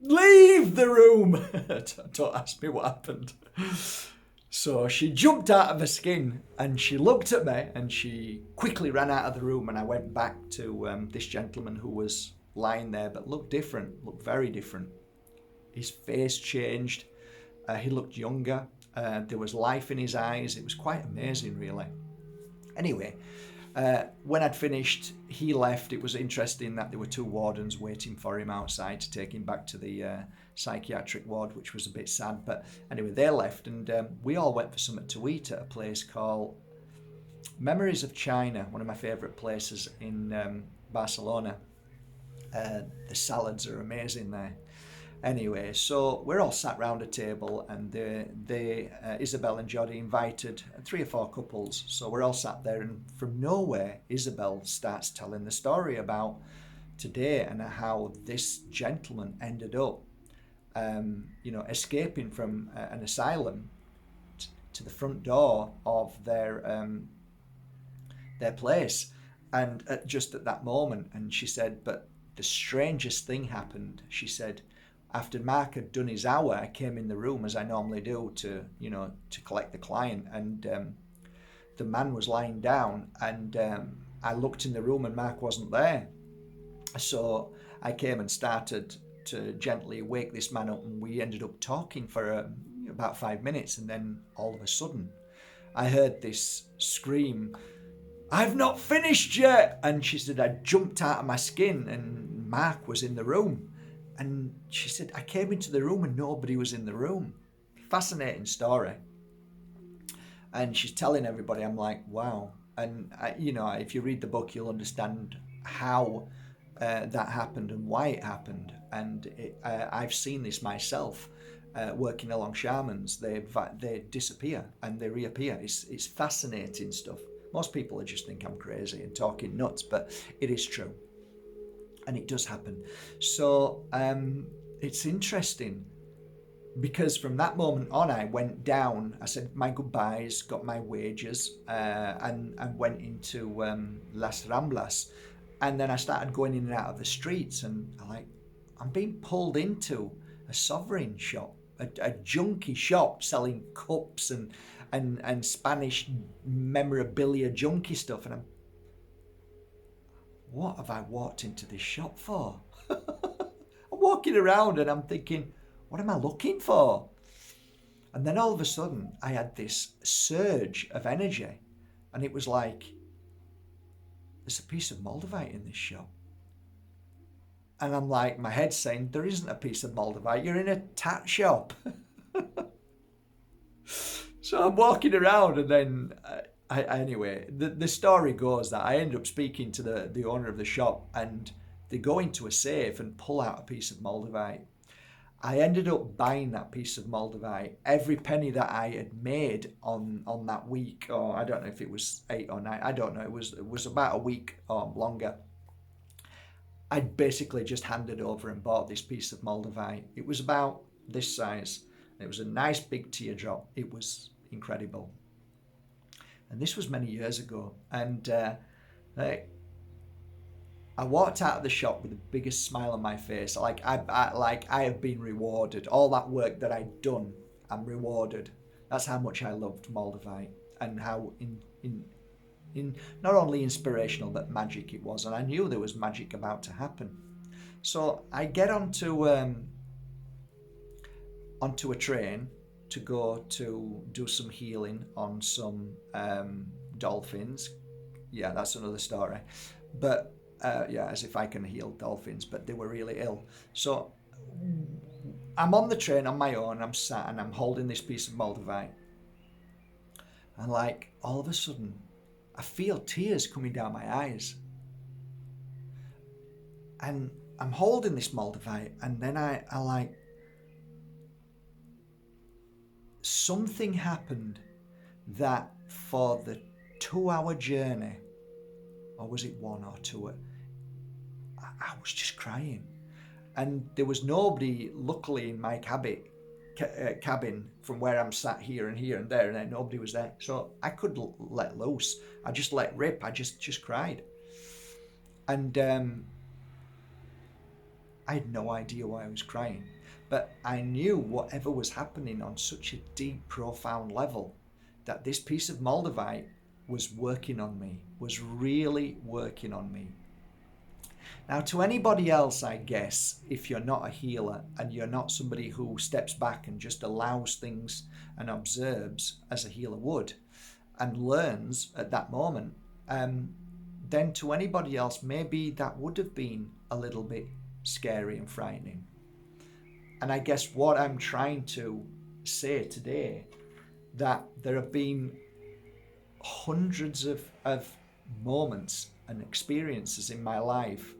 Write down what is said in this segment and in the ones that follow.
leave the room. Don't ask me what happened. So she jumped out of her skin and she looked at me and she quickly ran out of the room, and I went back to this gentleman who was lying there, but looked different, looked very different. His face changed. He looked younger. There was life in his eyes. It was quite amazing, really. Anyway, when I'd finished, he left. It was interesting that there were two wardens waiting for him outside to take him back to the psychiatric ward, which was a bit sad. But anyway, they left, and we all went for something to eat at a place called Memories of China, one of my favourite places in Barcelona. The salads are amazing there. Anyway, so we're all sat round a table, and Isabel and Jody invited 3 or 4 couples. So we're all sat there, and from nowhere, Isabel starts telling the story about today and how this gentleman ended up, escaping from an asylum to the front door of their place, and just at that moment. And she said, but the strangest thing happened. She said, after Mark had done his hour, I came in the room as I normally do to collect the client, and the man was lying down, and I looked in the room and Mark wasn't there. So I came and started to gently wake this man up, and we ended up talking for about 5 minutes, and then all of a sudden I heard this scream, "I've not finished yet!" And she said, I jumped out of my skin and Mark was in the room. And she said, I came into the room and nobody was in the room. Fascinating story. And she's telling everybody. I'm like, wow. And, if you read the book, you'll understand how that happened and why it happened. And I've seen this myself working along shamans. They disappear and they reappear. It's fascinating stuff. Most people just think I'm crazy and talking nuts, but it is true. And it does happen. So it's interesting, because from that moment on, I went down. I said my goodbyes, got my wages, and went into Las Ramblas. And then I started going in and out of the streets, and I'm being pulled into a sovereign shop, a junkie shop selling cups and Spanish memorabilia junkie stuff. And what have I walked into this shop for? I'm walking around and I'm thinking, what am I looking for? And then all of a sudden I had this surge of energy, and it was like, there's a piece of Moldavite in this shop. And I'm like, my head's saying, there isn't a piece of Moldavite, you're in a tat shop. So I'm walking around, and then anyway, the story goes that I end up speaking to the owner of the shop, and they go into a safe and pull out a piece of Moldavite. I ended up buying that piece of Moldavite. Every penny that I had made on that week, or I don't know if it was 8 or 9, I don't know, it was about a week or longer. I basically just handed over and bought this piece of Moldavite. It was about this size. It was a nice big teardrop. It was incredible. And this was many years ago. And I walked out of the shop with the biggest smile on my face. I have been rewarded. All that work that I'd done, I'm rewarded. That's how much I loved Moldavite, and how in not only inspirational but magic it was. And I knew there was magic about to happen. So I get onto a train to go to do some healing on some dolphins. Yeah, that's another story. But as if I can heal dolphins, but they were really ill. So I'm on the train on my own, I'm sat and I'm holding this piece of Moldavite. And all of a sudden, I feel tears coming down my eyes. And I'm holding this Moldavite, and then I something happened that for the 2-hour journey, or was it 1 or 2, I was just crying. And there was nobody, luckily, in my cabin from where I'm sat here and there, and then nobody was there. So I could let loose. I just let rip. I just cried. And I had no idea why I was crying, but I knew whatever was happening on such a deep, profound level, that this piece of Moldavite was working on me, was really working on me. Now, to anybody else, I guess, if you're not a healer and you're not somebody who steps back and just allows things and observes as a healer would and learns at that moment, then to anybody else, maybe that would have been a little bit scary and frightening. And I guess what I'm trying to say today, that there have been hundreds of moments and experiences in my life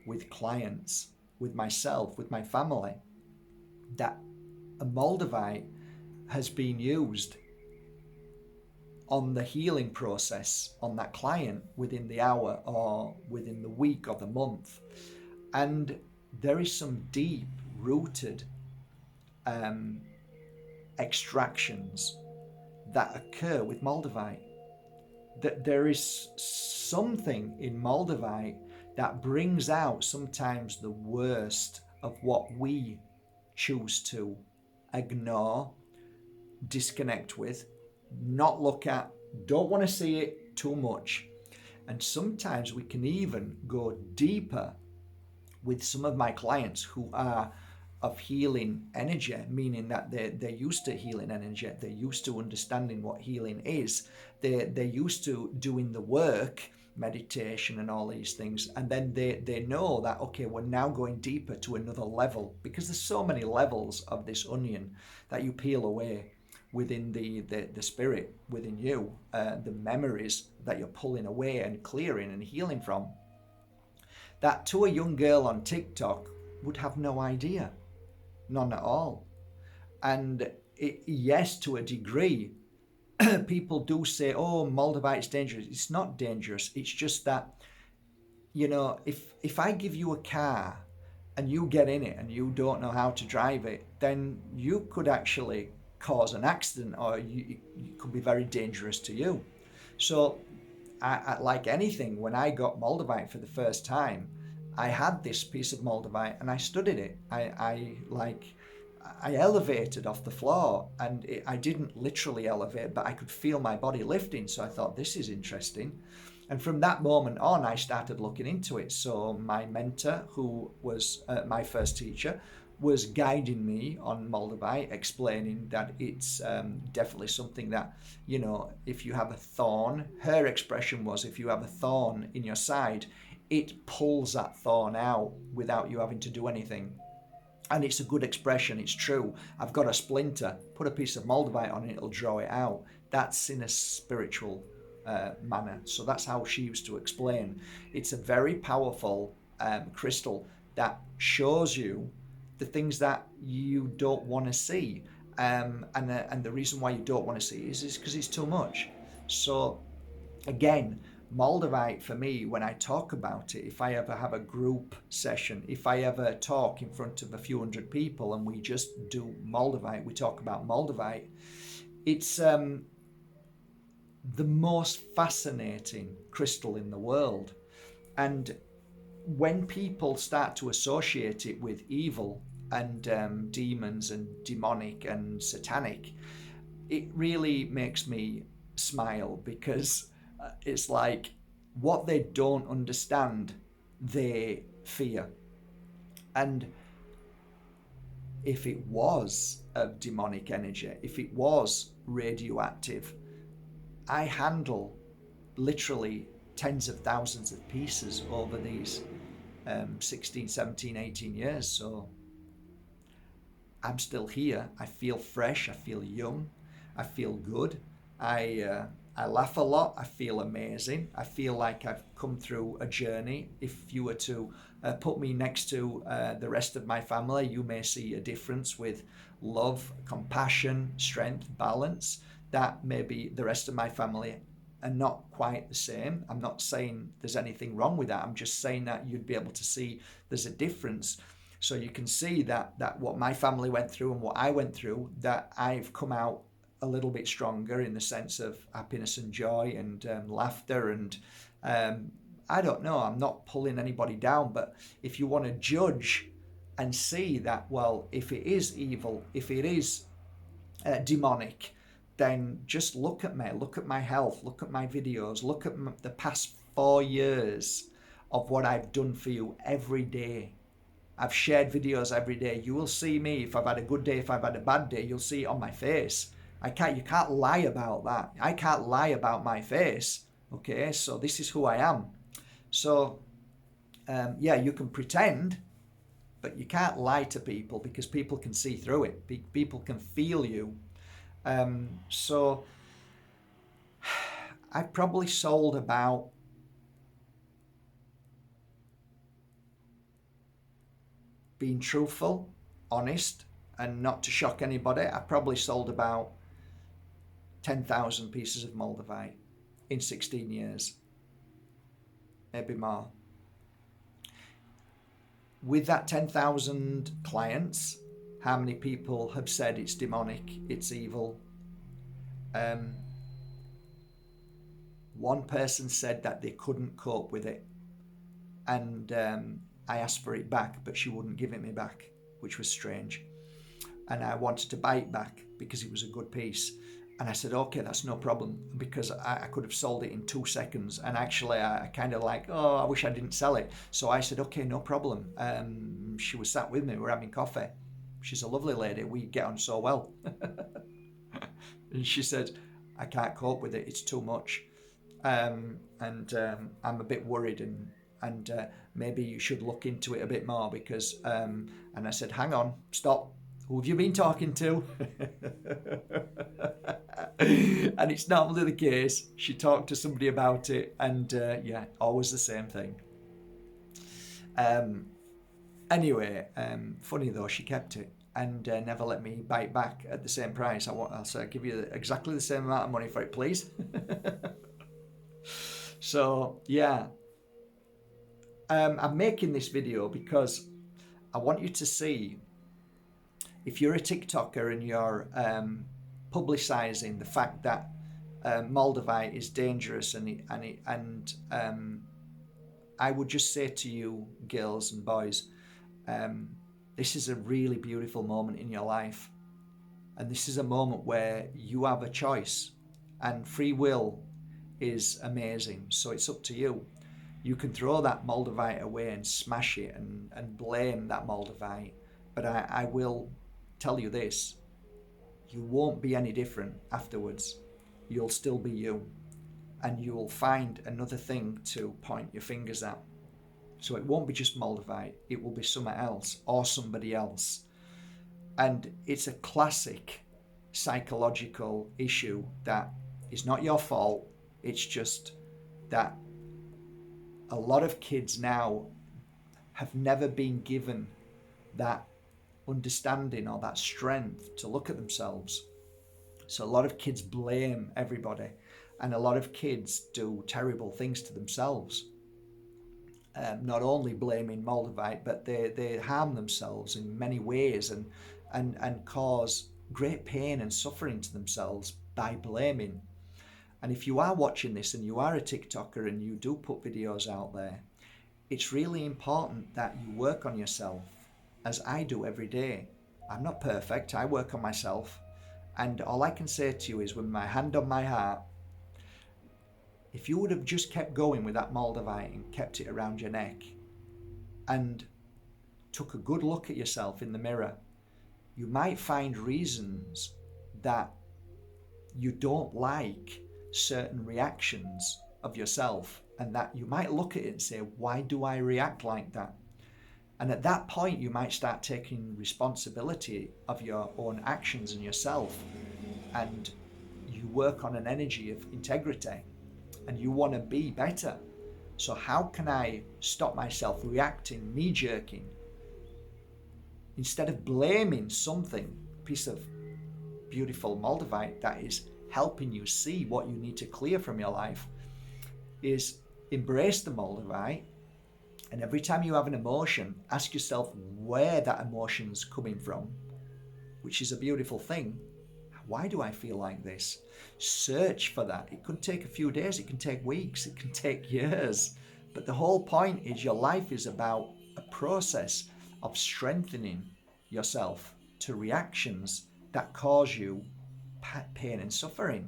with clients, with myself, with my family, that a Moldavite has been used on the healing process on that client within the hour or within the week or the month. And there is some deep rooted extractions that occur with Moldavite. That there is something in Moldavite that brings out sometimes the worst of what we choose to ignore, disconnect with, not look at, don't want to see it too much. And sometimes we can even go deeper with some of my clients who are of healing energy, meaning that they're used to healing energy, they're used to understanding what healing is, they're used to doing the work, meditation and all these things, and then they know that, okay, we're now going deeper to another level, because there's so many levels of this onion that you peel away within the spirit within you, the memories that you're pulling away and clearing and healing from, that to a young girl on TikTok would have no idea. None at all. And yes, to a degree, people do say, oh, Moldavite's dangerous. It's not dangerous. It's just that, if I give you a car and you get in it and you don't know how to drive it, then you could actually cause an accident, or it could be very dangerous to you. So, like anything, when I got Moldavite for the first time, I had this piece of Moldavite and I studied it. I elevated off the floor, and I didn't literally elevate, but I could feel my body lifting. So I thought, this is interesting. And from that moment on, I started looking into it. So my mentor, who was my first teacher, was guiding me on Moldavite, explaining that it's definitely something that, if you have a thorn, her expression was, if you have a thorn in your side, it pulls that thorn out without you having to do anything. And it's a good expression, it's true. I've got a splinter, put a piece of Moldavite on it, it'll draw it out. That's in a spiritual manner. So that's how she used to explain. It's a very powerful crystal that shows you the things that you don't want to see. And the reason why you don't want to see is because it's too much. So again, Moldavite for me, when I talk about it, if I ever have a group session, if I ever talk in front of a few hundred people and we just do Moldavite, we talk about Moldavite, it's the most fascinating crystal in the world. And when people start to associate it with evil and demons and demonic and satanic, it really makes me smile, because it's like what they don't understand, they fear. And if it was of demonic energy, if it was radioactive, I handle literally tens of thousands of pieces over these 16, 17, 18 years. So I'm still here. I feel fresh. I feel young. I feel good. I laugh a lot. I feel amazing. I feel like I've come through a journey. If you were to put me next to the rest of my family, you may see a difference with love, compassion, strength, balance, that maybe the rest of my family are not quite the same. I'm not saying there's anything wrong with that. I'm just saying that you'd be able to see there's a difference. So you can see that what my family went through and what I went through, that I've come out a little bit stronger in the sense of happiness and joy and laughter. And I don't know, I'm not pulling anybody down, but if you want to judge and see that, well, if it is evil, if it is demonic, then just look at me, look at my health, look at my videos, look at the past 4 years of what I've done for you every day. I've shared videos every day. You will see me if I've had a good day, if I've had a bad day, you'll see it on my face. You can't lie about that. I can't lie about my face. Okay, so this is who I am. So, yeah, you can pretend, but you can't lie to people because people can see through it. People can feel you. So, I've probably sold about being truthful, honest, and not to shock anybody. I probably sold about 10,000 pieces of Moldavite in 16 years, maybe more. With that 10,000 clients, how many people have said it's demonic, it's evil? One person said that they couldn't cope with it, and I asked for it back, but she wouldn't give it me back, which was strange. And I wanted to buy it back because it was a good piece. And I said, okay, that's no problem, because I could have sold it in 2 seconds. And actually, I kind of like, oh, I wish I didn't sell it. So I said, okay, no problem. She was sat with me. We're having coffee. She's a lovely lady. We get on so well. And she said, I can't cope with it. It's too much. I'm a bit worried, and maybe you should look into it a bit more because, and I said, hang on, stop. Who have you been talking to? And it's normally the case. She talked to somebody about it, and yeah, always the same thing. Anyway, funny though, she kept it and never let me buy it back at the same price. I'll say, I'll give you exactly the same amount of money for it, please. So yeah, I'm making this video because I want you to see, if you're a TikToker and you're publicizing the fact that Moldavite is dangerous, and I would just say to you, girls and boys, this is a really beautiful moment in your life, and this is a moment where you have a choice, and free will is amazing. So it's up to you. You can throw that Moldavite away and smash it and blame that Moldavite, but I will tell you this, you won't be any different afterwards. You'll still be you, and you will find another thing to point your fingers at. So it won't be just Moldavite, it will be something else or somebody else. And it's a classic psychological issue that is not your fault. It's just that a lot of kids now have never been given that understanding or that strength to look at themselves. So a lot of kids blame everybody, and a lot of kids do terrible things to themselves. Not only blaming Moldavite, but they harm themselves in many ways and cause great pain and suffering to themselves by blaming. And if you are watching this and you are a TikToker and you do put videos out there, it's really important that you work on yourself, as I do every day. I'm not perfect, I work on myself. And all I can say to you is, with my hand on my heart, if you would have just kept going with that Moldavite and kept it around your neck and took a good look at yourself in the mirror, you might find reasons that you don't like certain reactions of yourself, and that you might look at it and say, why do I react like that? And at that point, you might start taking responsibility of your own actions and yourself, and you work on an energy of integrity, and you want to be better. So how can I stop myself reacting, knee-jerking? Instead of blaming something, a piece of beautiful Moldavite that is helping you see what you need to clear from your life, is embrace the Moldavite. And every time you have an emotion, ask yourself where that emotion's coming from, which is a beautiful thing. Why do I feel like this? Search for that. It could take a few days, it can take weeks, it can take years. But the whole point is your life is about a process of strengthening yourself to reactions that cause you pain and suffering.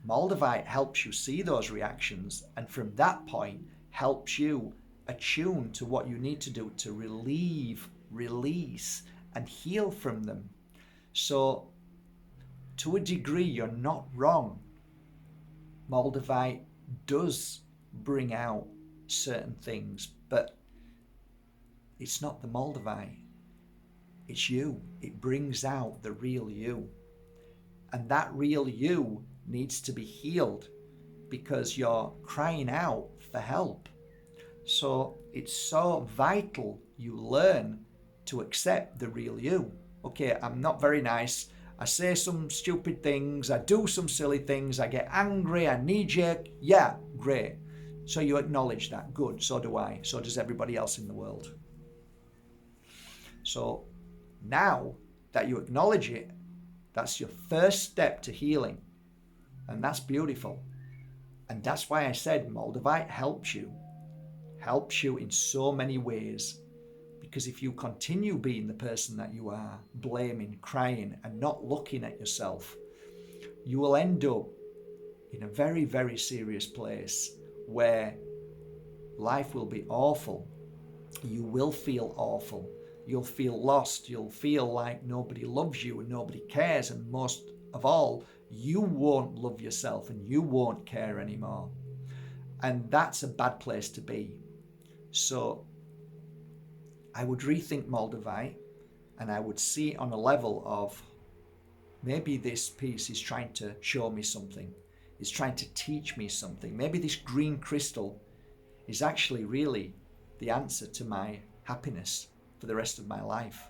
Moldavite helps you see those reactions, and from that point helps you attune to what you need to do to relieve, release, and heal from them. So, to a degree, you're not wrong. Moldavite does bring out certain things, but it's not the Moldavite. It's you. It brings out the real you. And that real you needs to be healed because you're crying out for help. So it's so vital you learn to accept the real you. Okay, I'm not very nice. I say some stupid things. I do some silly things. I get angry. I knee-jerk. Yeah, great. So you acknowledge that. Good. So do I. So does everybody else in the world. So now that you acknowledge it, that's your first step to healing. And that's beautiful. And that's why I said Moldavite helps you in so many ways. Because if you continue being the person that you are, blaming, crying, and not looking at yourself, you will end up in a very, very serious place where life will be awful. You will feel awful. You'll feel lost. You'll feel like nobody loves you and nobody cares. And most of all, you won't love yourself and you won't care anymore. And that's a bad place to be. So I would rethink Moldavite, and I would see it on a level of maybe this piece is trying to show me something. It's trying to teach me something. Maybe this green crystal is actually really the answer to my happiness for the rest of my life.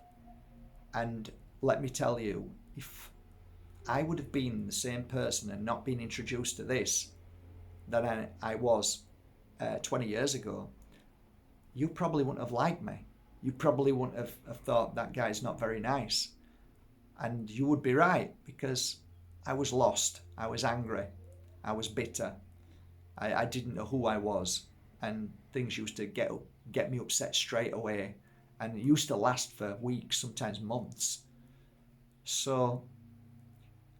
And let me tell you, if I would have been the same person and not been introduced to this that I was 20 years ago, you probably wouldn't have liked me. You probably wouldn't have thought that guy's not very nice. And you would be right, because I was lost. I was angry. I was bitter. I didn't know who I was. And things used to get me upset straight away. And it used to last for weeks, sometimes months. So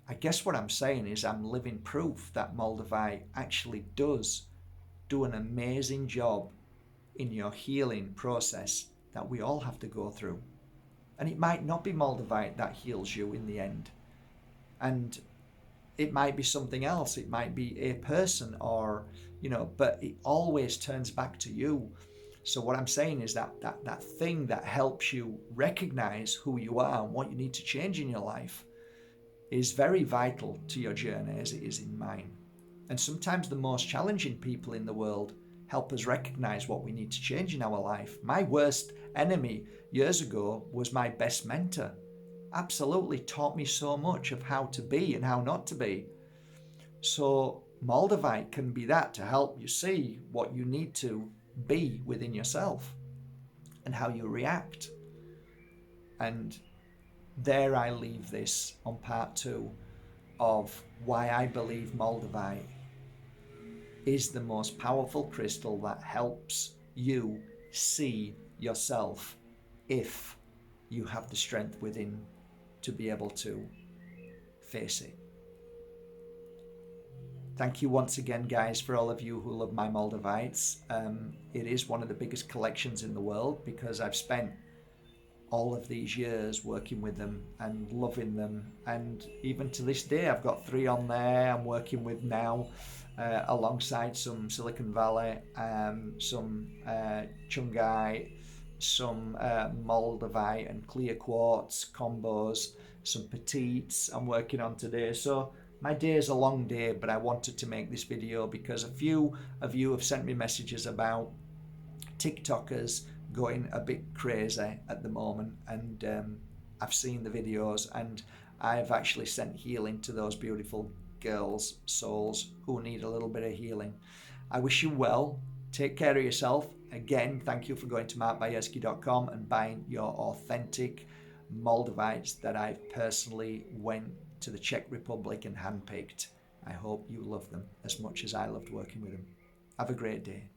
I guess what I'm saying is I'm living proof that Moldavite actually does do an amazing job in your healing process that we all have to go through. And it might not be Moldavite that heals you in the end. And it might be something else. It might be a person or, but it always turns back to you. So what I'm saying is that thing that helps you recognize who you are and what you need to change in your life is very vital to your journey as it is in mine. And sometimes the most challenging people in the world help us recognize what we need to change in our life. My worst enemy years ago was my best mentor. Absolutely taught me so much of how to be and how not to be. So Moldavite can be that to help you see what you need to be within yourself and how you react. And there I leave this on part 2 of why I believe Moldavite is the most powerful crystal that helps you see yourself if you have the strength within to be able to face it. Thank you once again, guys, for all of you who love my Moldavites. It is one of the biggest collections in the world because I've spent all of these years working with them and loving them. And even to this day, I've got 3 on there I'm working with now, alongside some Silicon Valley, some Chungite, some Moldavite and clear quartz combos, some petites I'm working on today. So my day is a long day, but I wanted to make this video because a few of you have sent me messages about TikTokers going a bit crazy at the moment, and I've seen the videos and I've actually sent healing to those beautiful girls' souls who need a little bit of healing. I wish you well. Take care of yourself. Again, thank you for going to markbajerski.com and buying your authentic Moldavites that I've personally went to the Czech Republic and handpicked. I hope you love them as much as I loved working with them. Have a great day.